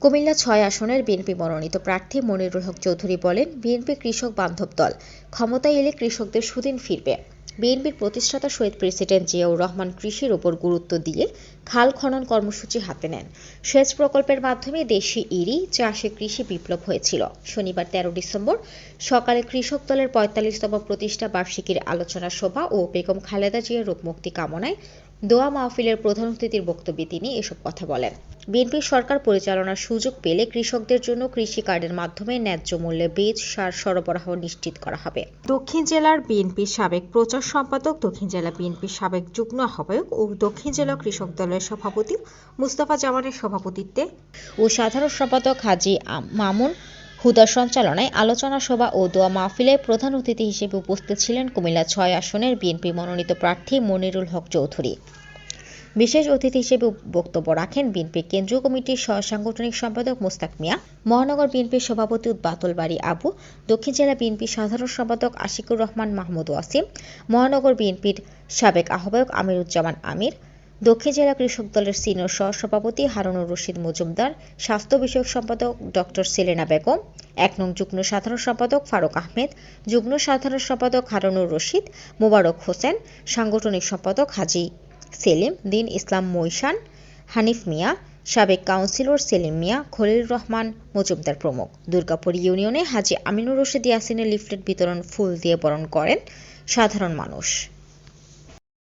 কুমিল্লা ৬ আসনের বিএনপি মনোনীত প্রার্থী মনিরুল হক চৌধুরী বলেন, বিএনপি কৃষক বান্ধব দল, ক্ষমতায় এলে কৃষকদের সুদিন ফিরবে। বিএনপির প্রতিষ্ঠাতা শহীদ প্রেসিডেন্ট জিয়াউর রহমান কৃষির ওপর গুরুত্ব দিয়ে খাল খনন কর্মসূচি হাতে নেন। সেচ প্রকল্পের মাধ্যমে দেশি ইরি চাষে কৃষি বিপ্লব হয়েছিল। শনিবার ১৩ ডিসেম্বর সকালে কৃষক দলের ৪৫তম প্রতিষ্ঠা বার্ষিকীর আলোচনা সভা ও বেগম খালেদা জিয়ার রোগমুক্তি কামনায় দোয়া মাহফিলের প্রধান অতিথির বক্তব্যে তিনি এসব কথা বলেন। বিএনপি সরকার পরিচালনার সুযোগ পেলে কৃষকদের জন্য কৃষি কার্ডের মাধ্যমে ন্যায্য মূল্যে বীজ, সার সরবরাহ নিশ্চিত করা হবে। দক্ষিণ জেলার বিএনপির সাবেক প্রচার সম্পাদক, দক্ষিণ জেলা বিএনপির সাবেক যুগ্ম আহ্বায়ক ও দক্ষিণ জেলা কৃষক দলের সভাপতি মুস্তাফা জামানের সভাপতিত্বে ও সাধারণ সম্পাদক হাজী মামুন হুদার সঞ্চালনায় আলোচনা সভা ও দোয়া মাহফিলে প্রধান অতিথি হিসেবে উপস্থিত ছিলেন কুমিল্লা ৬ আসনের বিএনপি মনোনীত প্রার্থী মনিরুল হক চৌধুরী। বিশেষ অতিথি হিসেবে বক্তব্য রাখেন বিএনপি কেন্দ্রীয় কমিটির সহ-সাংগঠনিক সম্পাদক মোস্তাক মিয়া, মহানগর বিএনপির সভাপতি বাতুল বাড়ি আবু, দক্ষিণ জেলা বিএনপির সাধারণ সম্পাদক আশিকুর রহমান মাহমুদ ওয়াসিম, মহানগর বিএনপির সাবেক আহ্বায়ক আমিরুজ্জামান আমির, দক্ষিণ জেলা কৃষক দলের সিনিয়র সহ-সভাপতি হারুনুর রশিদ মজুমদার, স্বাস্থ্য বিষয়ক সম্পাদক ডক্টর সেলেনা বেগম, ১ নং যুগ্ম সাধারণ সম্পাদক ফারুক আহমেদ, যুগ্ম সাধারণ সম্পাদক হারুনুর রশিদ, মোবারক হোসেন, সাংগঠনিক সম্পাদক হাজী সেলিম, দীন ইসলাম মৈশান, হানিফ মিয়া, সাবেক কাউন্সিলর সেলিম মিয়া, খলিল রহমান মজুমদার প্রমুখ। দুর্গাপুর ইউনিয়নে হাজী আমিনুর রশিদ ইয়াসিনের লিফলেট বিতরণ ফুল দিয়ে বরণ করেন সাধারণ মানুষ।